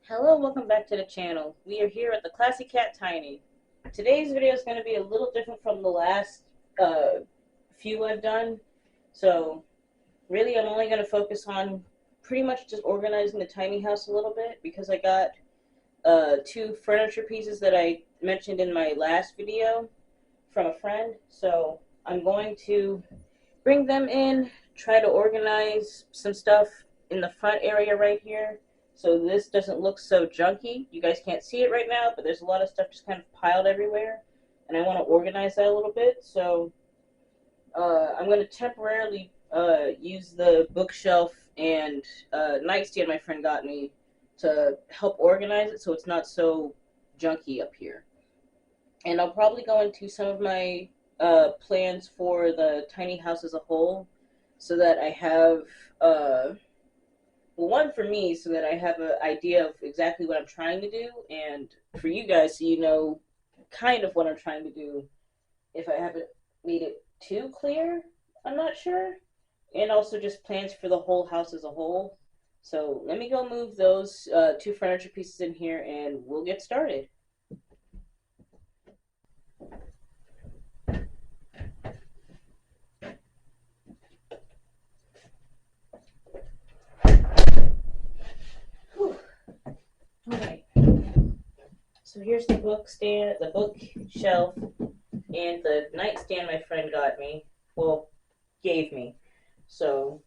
Hello, welcome back to the channel. We are here at the Classy Cat Tiny. Today's video is going to be a little different from the last few I've done. So really I'm only going to focus on pretty much just organizing the tiny house a little bit because I got two furniture pieces that I mentioned in my last video from a friend. So I'm going to bring them in, try to organize some stuff in the front area right here so this doesn't look so junky. You guys can't see it right now, but there's a lot of stuff just kind of piled everywhere, and I want to organize that a little bit. So I'm going to temporarily use the bookshelf and nightstand my friend got me to help organize it so it's not so junky up here. And I'll probably go into some of my plans for the tiny house as a whole so that I have one for me so that I have an idea of exactly what I'm trying to do, and for you guys so you know kind of what I'm trying to do if I haven't made it too clear, I'm not sure, and also just plans for the whole house as a whole. So let me go move those two furniture pieces in here and we'll get started. Okay, so here's the bookstand, the bookshelf, and the nightstand my friend got me, well, gave me. So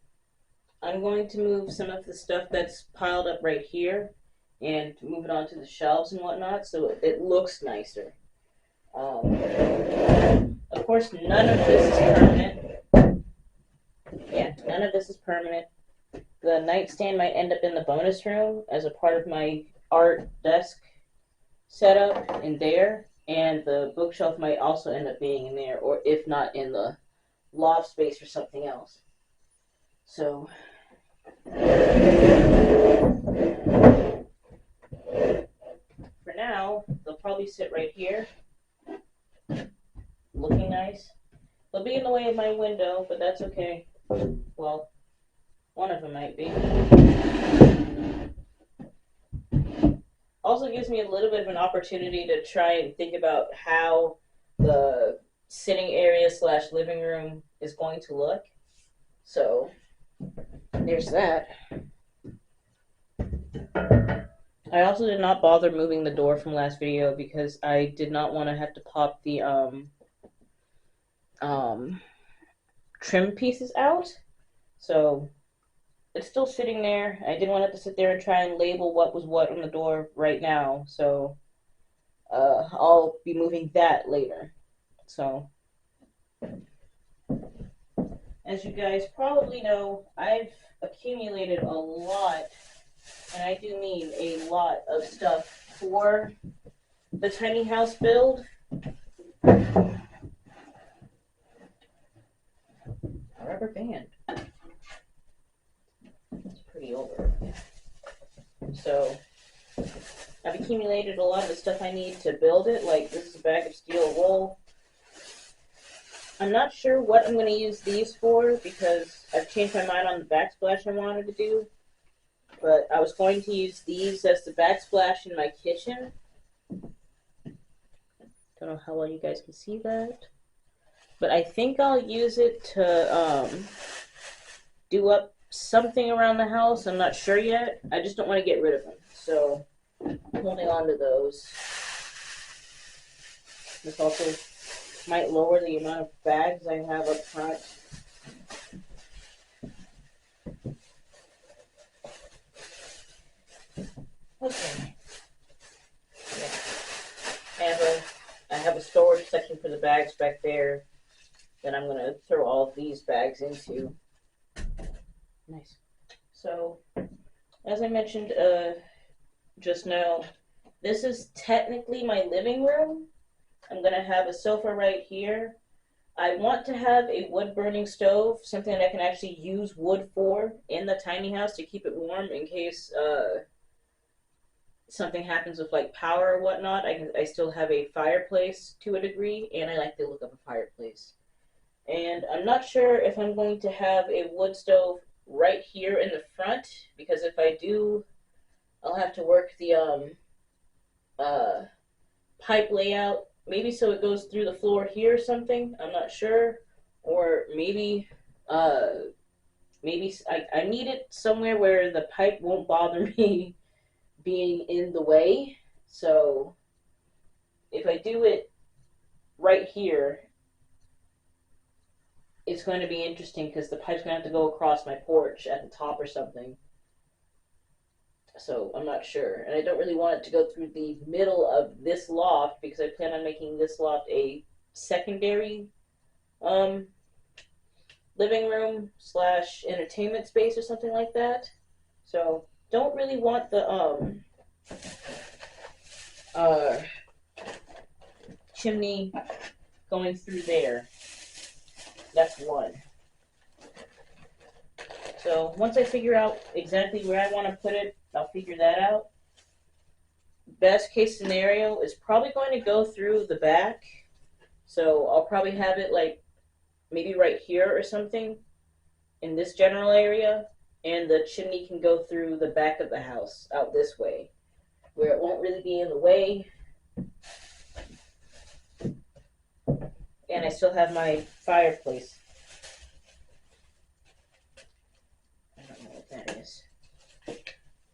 I'm going to move some of the stuff that's piled up right here and move it onto the shelves and whatnot so it looks nicer. Of course, none of this is permanent. Yeah, none of this is permanent. The nightstand might end up in the bonus room as a part of my art desk setup in there, and the bookshelf might also end up being in there, or if not in the loft space or something else. So for now, they'll probably sit right here, looking nice. They'll be in the way of my window, but that's okay. Well, one of them might be. Also gives me a little bit of an opportunity to try and think about how the sitting area / living room is going to look. So there's that. I also did not bother moving the door from last video because I did not want to have to pop the trim pieces out. So it's still sitting there. I didn't want to have to sit there and try and label what was what on the door right now. So I'll be moving that later. So as you guys probably know, I've accumulated a lot, and I do mean a lot of stuff for the tiny house build. A rubber band. It's pretty old. So I've accumulated a lot of the stuff I need to build it. Like this is a bag of steel wool. I'm not sure what I'm going to use these for because I've changed my mind on the backsplash I wanted to do. But I was going to use these as the backsplash in my kitchen. Don't know how well you guys can see that. But I think I'll use it to do up something around the house. I'm not sure yet. I just don't want to get rid of them. So I'm holding on to those. This also might lower the amount of bags I have up front. Okay. Yeah. I have a storage section for the bags back there that I'm going to throw all of these bags into. Nice. So, as I mentioned just now, this is technically my living room. I'm going to have a sofa right here. I want to have a wood-burning stove, something that I can actually use wood for in the tiny house to keep it warm in case something happens with like power or whatnot. I still have a fireplace to a degree, and I like the look of a fireplace. And I'm not sure if I'm going to have a wood stove right here in the front, because if I do I'll have to work the pipe layout, maybe so it goes through the floor here or something. I'm not sure, or maybe I need it somewhere where the pipe won't bother me being in the way. So if I do it right here, it's going to be interesting because the pipe's going to have to go across my porch at the top or something. So I'm not sure. And I don't really want it to go through the middle of this loft because I plan on making this loft a secondary living room / entertainment space or something like that. So don't really want the chimney going through there. That's one. So once I figure out exactly where I want to put it, I'll figure that out. Best case scenario is probably going to go through the back. So I'll probably have it like maybe right here or something in this general area, and the chimney can go through the back of the house out this way, where it won't really be in the way. And I still have my fireplace. I don't know what that is.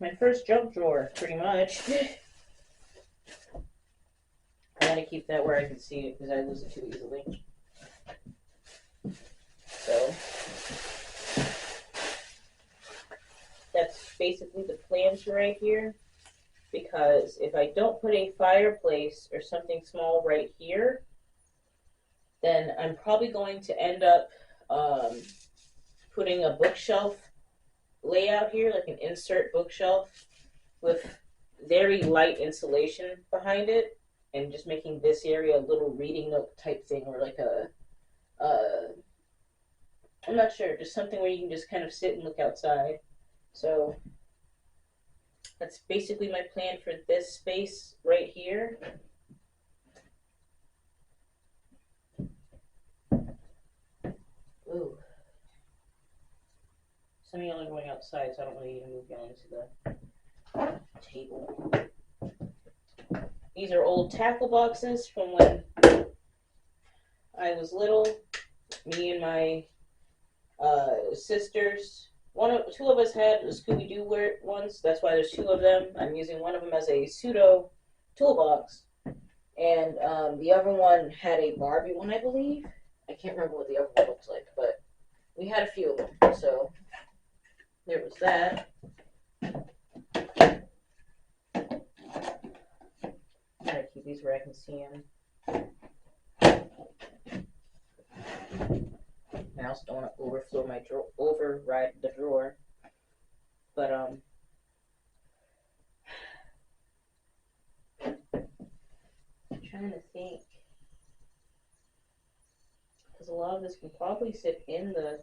My first junk drawer, pretty much. I gotta keep that where I can see it because I lose it too easily. So that's basically the plans for right here. Because if I don't put a fireplace or something small right here, then I'm probably going to end up putting a bookshelf layout here, like an insert bookshelf with very light insulation behind it, and just making this area a little reading nook type thing, or like I'm not sure, just something where you can just kind of sit and look outside. So that's basically my plan for this space right here. Ooh. Some of y'all are going outside, so I don't really need to move y'all into the table. These are old tackle boxes from when I was little. Me and my sisters. Two of us had the Scooby-Doo ones. That's why there's two of them. I'm using one of them as a pseudo toolbox, and the other one had a Barbie one, I believe. I can't remember what the other one looks like, but we had a few of them. So there was that. I gotta keep these where I can see them. I also don't want to override the drawer. But I'm trying to think, because a lot of this can probably sit in the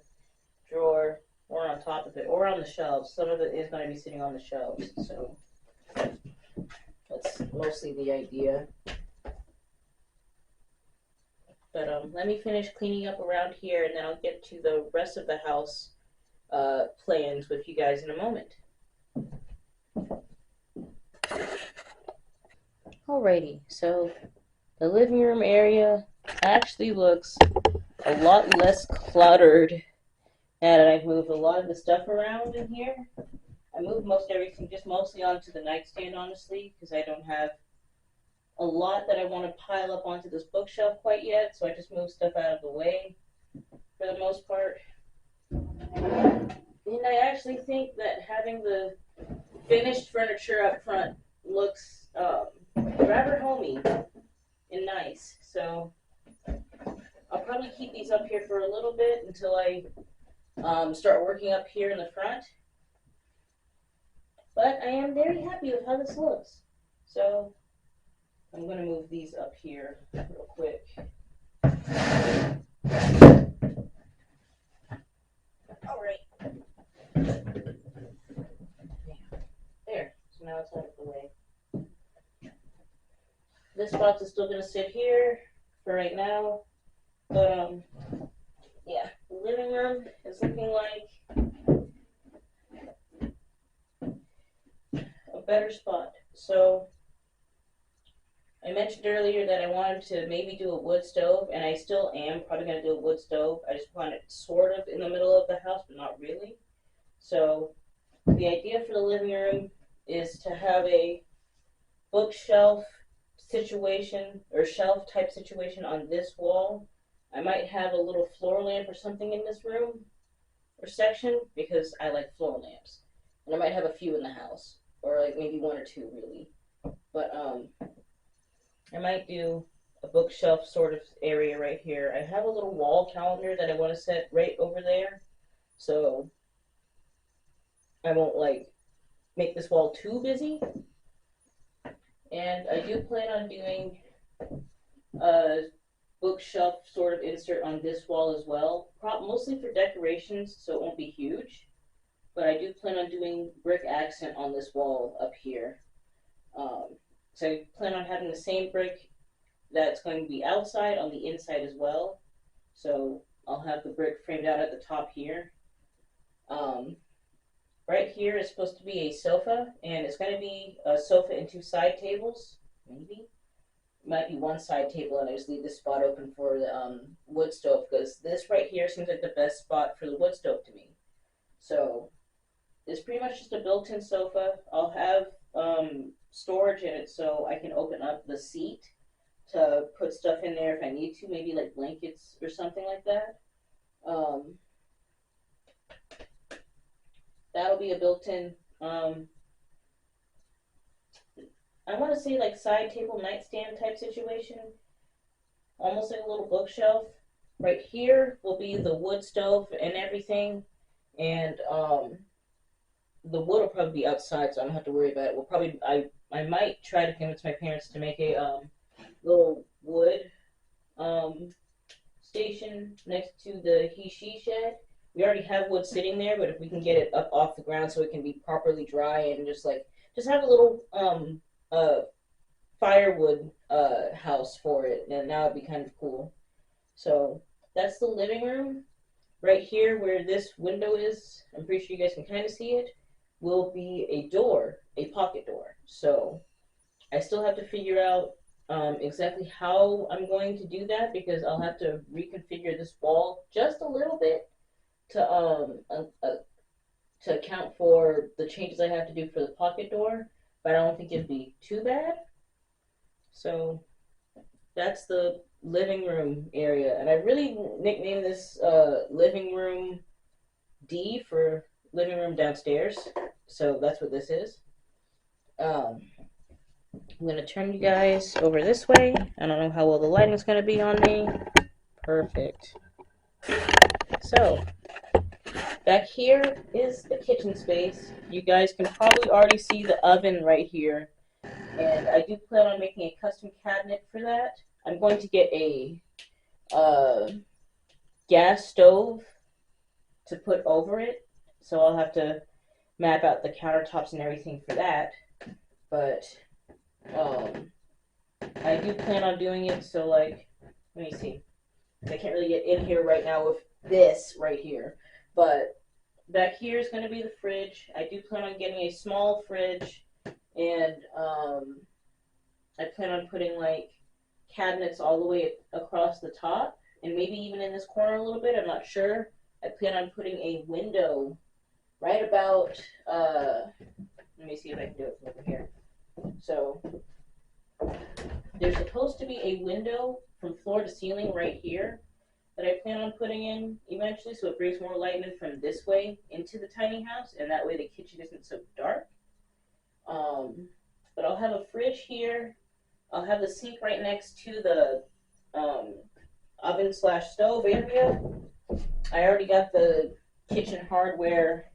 drawer or on top of it or on the shelves. Some of it is going to be sitting on the shelves, so that's mostly the idea. But let me finish cleaning up around here, and then I'll get to the rest of the house plans with you guys in a moment. Alrighty, so the living room area actually looks a lot less cluttered now that I've moved a lot of the stuff around in here. I moved most everything just mostly onto the nightstand, honestly, because I don't have a lot that I want to pile up onto this bookshelf quite yet, so I just moved stuff out of the way for the most part. And I actually think that having the finished furniture up front looks rather homey and nice. So I'll probably keep these up here for a little bit until I start working up here in the front. But I am very happy with how this looks. So I'm going to move these up here real quick. All right. There. So now it's out of the way. This box is still going to sit here for right now. But, yeah, the living room is looking like better spot. So I mentioned earlier that I wanted to maybe do a wood stove, and I still am probably going to do a wood stove. I just want it sort of in the middle of the house, but not really. So the idea for the living room is to have a bookshelf situation or shelf type situation on this wall. I might have a little floor lamp or something in this room or section because I like floor lamps. And I might have a few in the house, or like maybe one or two really. But I might do a bookshelf sort of area right here. I have a little wall calendar that I want to set right over there, so I won't like make this wall too busy. And I do plan on doing a bookshelf sort of insert on this wall as well, mostly for decorations, so it won't be huge. But I do plan on doing brick accent on this wall up here. So I plan on having the same brick that's going to be outside on the inside as well. So I'll have the brick framed out at the top here. Right here is supposed to be a sofa, and it's going to be a sofa and two side tables, maybe. It might be one side table, and I just leave this spot open for the wood stove, because this right here seems like the best spot for the wood stove to me. So it's pretty much just a built-in sofa. I'll have storage in it so I can open up the seat to put stuff in there if I need to, maybe like blankets or something like that. That'll be a built-in, I want to say like side table nightstand type situation, almost like a little bookshelf. Right here will be the wood stove and everything, and the wood will probably be outside, so I don't have to worry about it. We'll probably, I might try to convince my parents to make a little wood station next to the he-she shed. We already have wood sitting there, but if we can get it up off the ground so it can be properly dry and just have a little firewood house for it, then that would be kind of cool. So that's the living room. Right here where this window is, I'm pretty sure you guys can kind of see it, will be a door, a pocket door. So I still have to figure out exactly how I'm going to do that, because I'll have to reconfigure this wall just a little bit to account for the changes I have to do for the pocket door, but I don't think it'd be too bad. So that's the living room area, and I really nicknamed this living room D for living room downstairs, so that's what this is. I'm going to turn you guys over this way. I don't know how well the lighting's going to be on me. Perfect. So back here is the kitchen space. You guys can probably already see the oven right here, and I do plan on making a custom cabinet for that. I'm going to get a gas stove to put over it, so I'll have to map out the countertops and everything for that. But I do plan on doing it, so like, let me see. I can't really get in here right now with this right here, but back here is going to be the fridge. I do plan on getting a small fridge, and I plan on putting like cabinets all the way across the top, and maybe even in this corner a little bit. I'm not sure. I plan on putting a window right about, let me see if I can do it from over here. So there's supposed to be a window from floor to ceiling right here that I plan on putting in eventually, so it brings more light in from this way into the tiny house, and that way the kitchen isn't so dark. But I'll have a fridge here. I'll have the sink right next to the oven / stove area. I already got the kitchen hardware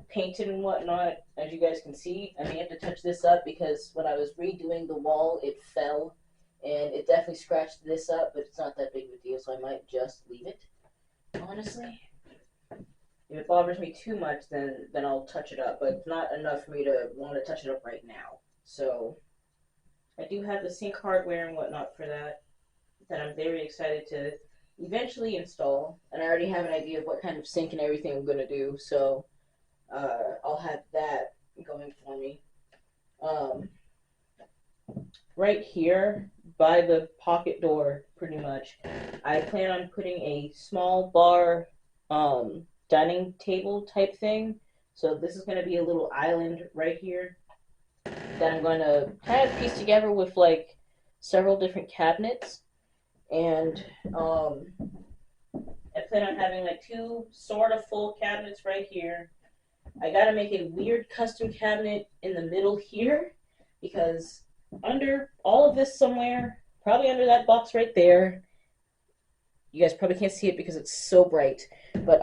painted and whatnot, as you guys can see. I may have to touch this up because when I was redoing the wall, it fell, and it definitely scratched this up, but it's not that big of a deal, so I might just leave it, honestly. If it bothers me too much, then I'll touch it up, but it's not enough for me to want to touch it up right now. So I do have the sink hardware and whatnot for that I'm very excited to eventually install, and I already have an idea of what kind of sink and everything I'm going to do, so I'll have that going for me. right here by the pocket door, pretty much, I plan on putting a small bar dining table type thing. So this is going to be a little island right here that I'm going to kind of piece together with like several different cabinets. And I plan on having like two sort of full cabinets right here. I gotta make a weird custom cabinet in the middle here because under all of this somewhere, probably under that box right there, you guys probably can't see it because it's so bright, but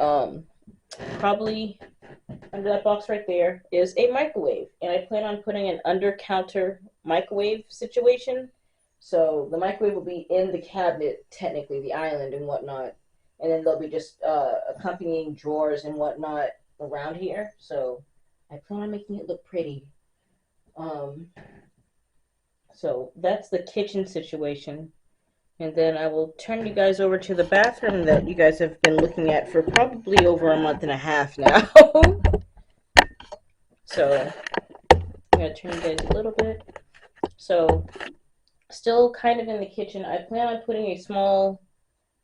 probably under that box right there is a microwave, and I plan on putting an under counter microwave situation. So the microwave will be in the cabinet, technically the island and whatnot, and then there'll be just accompanying drawers and whatnot around here. So I plan on making it look pretty. So that's the kitchen situation. And then I will turn you guys over to the bathroom that you guys have been looking at for probably over a month and a half now. So I'm going to turn you guys a little bit. So still kind of in the kitchen. I plan on putting a small,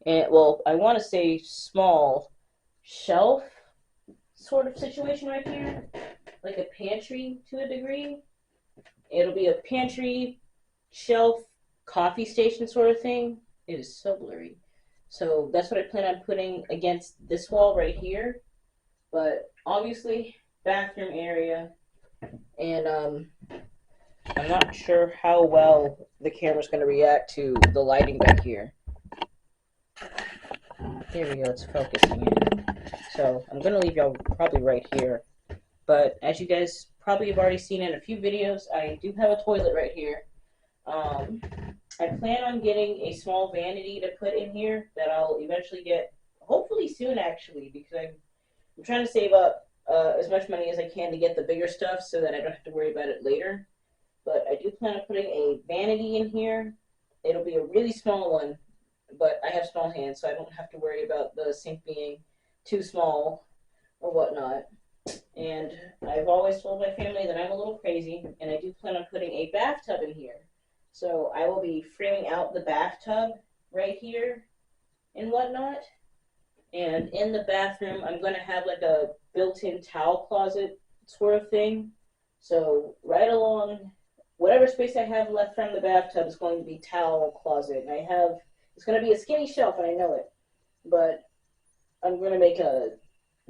well, I want to say small shelf sort of situation right here. Like a pantry to a degree. It'll be a pantry, shelf, coffee station sort of thing. It is so blurry. So that's what I plan on putting against this wall right here. But obviously, bathroom area. And I'm not sure how well the camera's going to react to the lighting back here. There we go, it's focusing in. So I'm going to leave y'all probably right here. But as you guys probably have already seen in a few videos, I do have a toilet right here. I plan on getting a small vanity to put in here that I'll eventually get, hopefully soon actually, because I'm trying to save up as much money as I can to get the bigger stuff so that I don't have to worry about it later. But I do plan on putting a vanity in here. It'll be a really small one, but I have small hands, so I don't have to worry about the sink being too small or whatnot. And I've always told my family that I'm a little crazy, and I do plan on putting a bathtub in here. So I will be framing out the bathtub right here and whatnot. And in the bathroom, I'm going to have like a built-in towel closet sort of thing. So right along whatever space I have left from the bathtub is going to be towel closet. And it's going to be a skinny shelf, and I know it. But I'm going to make a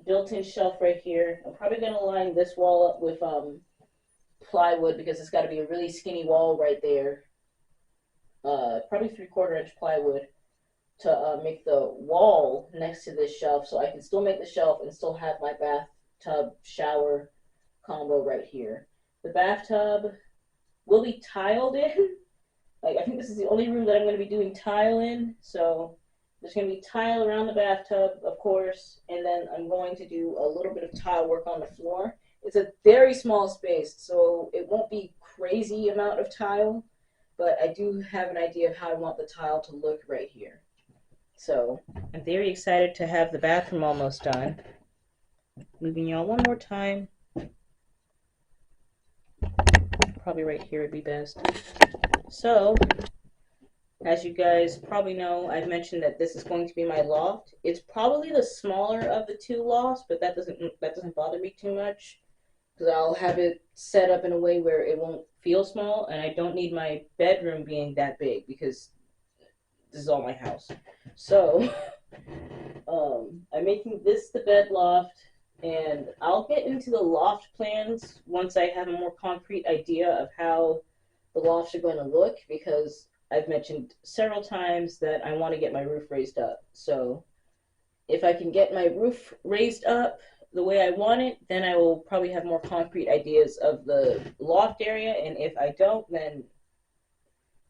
built-in shelf right here. I'm probably going to line this wall up with plywood because it's got to be a really skinny wall right there. Probably 3/4 inch plywood to make the wall next to this shelf so I can still make the shelf and still have my bathtub shower combo right here. The bathtub will be tiled in. Like, I think this is the only room that I'm going to be doing tile in, so there's going to be tile around the bathtub, of course, and then I'm going to do a little bit of tile work on the floor. It's a very small space, so it won't be crazy amount of tile, but I do have an idea of how I want the tile to look right here. So I'm very excited to have the bathroom almost done. Moving y'all one more time. Probably right here would be best. So, as you guys probably know, I've mentioned that this is going to be my loft. It's probably the smaller of the two lofts, but that doesn't bother me too much because I'll have it set up in a way where it won't feel small, and I don't need my bedroom being that big because this is all my house. So, I'm making this the bed loft, and I'll get into the loft plans once I have a more concrete idea of how the lofts are going to look, because I've mentioned several times that I want to get my roof raised up. So if I can get my roof raised up the way I want it, then I will probably have more concrete ideas of the loft area, and if I don't, then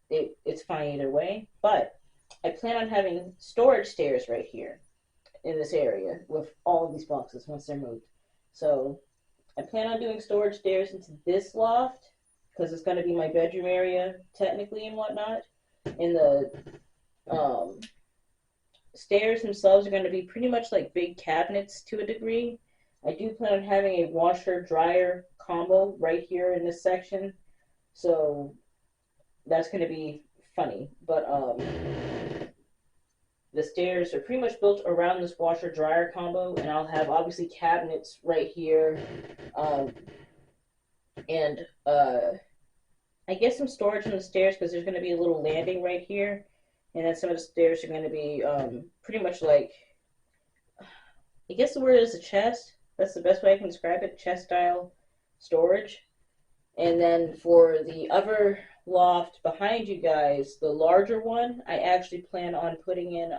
it's fine either way. But I plan on having storage stairs right here in this area with all of these boxes once they're moved. So I plan on doing storage stairs into this loft because it's going to be my bedroom area technically and whatnot. And the stairs themselves are going to be pretty much like big cabinets to a degree. I do plan on having a washer dryer combo right here in this section. So that's going to be funny. But the stairs are pretty much built around this washer dryer combo, and I'll have obviously cabinets right here, um, and I guess some storage on the stairs because there's going to be a little landing right here, and then some of the stairs are going to be pretty much like, I guess the word is a chest. That's the best way I can describe it, chest style storage. And then for the other loft behind you guys, the larger one, I actually plan on putting in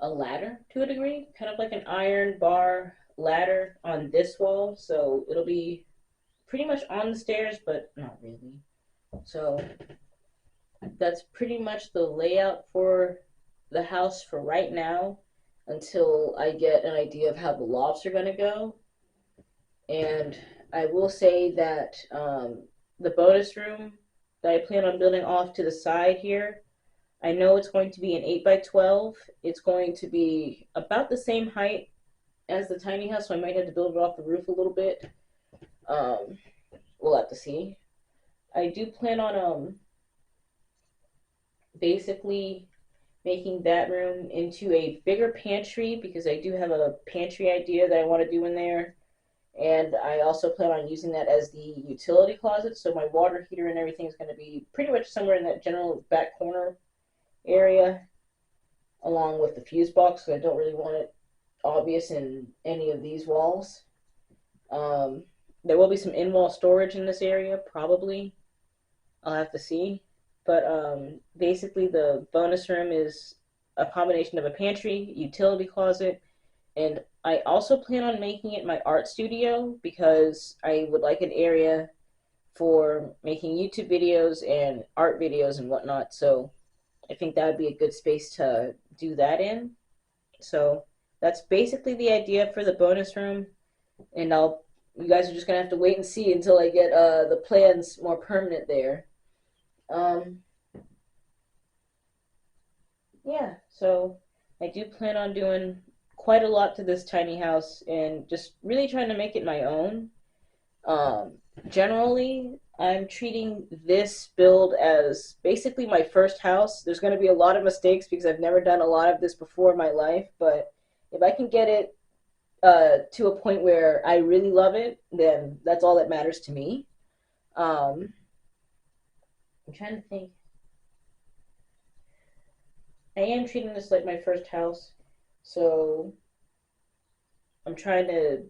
a ladder to a degree, kind of like an iron bar ladder on this wall. So it'll be pretty much on the stairs, but not really. So that's pretty much the layout for the house for right now until I get an idea of how the lofts are going to go. And I will say that the bonus room that I plan on building off to the side here, I know it's going to be an 8 by 12. It's going to be about the same height as the tiny house, so I might have to build it off the roof a little bit. We'll have to see. I do plan on basically making that room into a bigger pantry because I do have a pantry idea that I want to do in there. And I also plan on using that as the utility closet. So my water heater and everything is going to be pretty much somewhere in that general back corner area, along with the fuse box. So I don't really want it obvious in any of these walls. There will be some in-wall storage in this area, probably. I'll have to see. But basically the bonus room is a combination of a pantry, utility closet, and I also plan on making it my art studio because I would like an area for making YouTube videos and art videos and whatnot. So I think that would be a good space to do that in. So that's basically the idea for the bonus room. And you guys are just going to have to wait and see until I get the plans more permanent there. Yeah, so I do plan on doing quite a lot to this tiny house and just really trying to make it my own. Generally, I'm treating this build as basically my first house. There's going to be a lot of mistakes because I've never done a lot of this before in my life, but if I can get it to a point where I really love it, then that's all that matters to me. I'm trying to think. I am treating this like my first house, so I'm trying to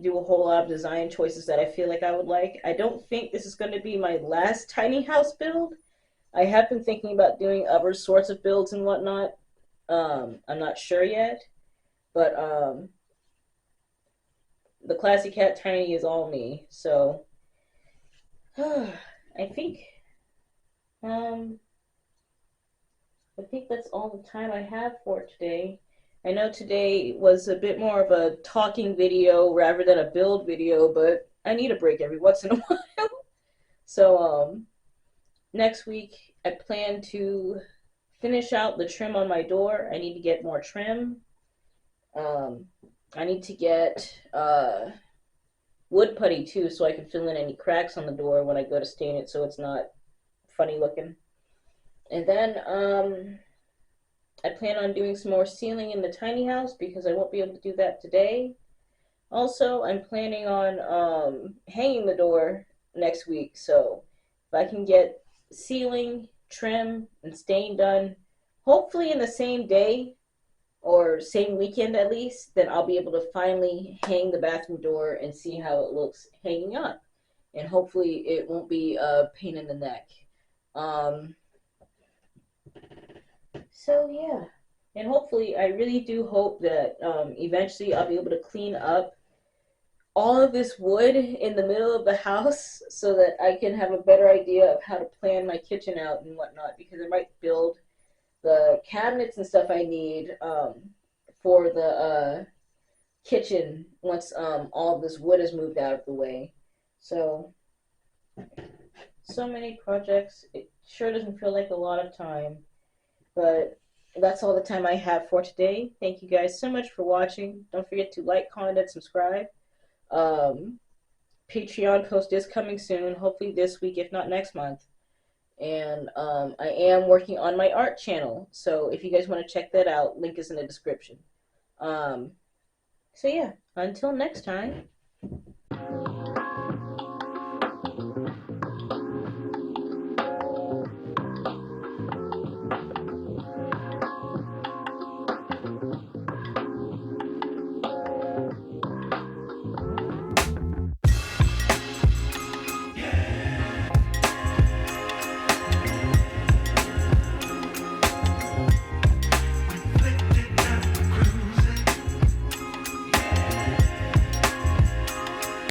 do a whole lot of design choices that I feel like I would like. I don't think this is going to be my last tiny house build. I have been thinking about doing other sorts of builds and whatnot. I'm not sure yet, but the Classy Cat Tiny is all me. So I think um, I think that's all the time I have for today. I know today was a bit more of a talking video rather than a build video, but I need a break every once in a while. So next week I plan to finish out the trim on my door. I need to get more trim. I need to get wood putty too so I can fill in any cracks on the door when I go to stain it so it's not funny looking. And then I plan on doing some more ceiling in the tiny house because I won't be able to do that today. Also, I'm planning on hanging the door next week. So if I can get ceiling, trim, and stain done, hopefully in the same day or same weekend at least, then I'll be able to finally hang the bathroom door and see how it looks hanging up. And hopefully it won't be a pain in the neck. So yeah, and hopefully, I really do hope that eventually I'll be able to clean up all of this wood in the middle of the house so that I can have a better idea of how to plan my kitchen out and whatnot, because I might build the cabinets and stuff I need for the kitchen once all of this wood is moved out of the way. So many projects. It sure doesn't feel like a lot of time. But that's all the time I have for today. Thank you guys so much for watching. Don't forget to like, comment, and subscribe. Patreon post is coming soon, hopefully this week, if not next month. And I am working on my art channel, so if you guys want to check that out, link is in the description. So yeah, until next time.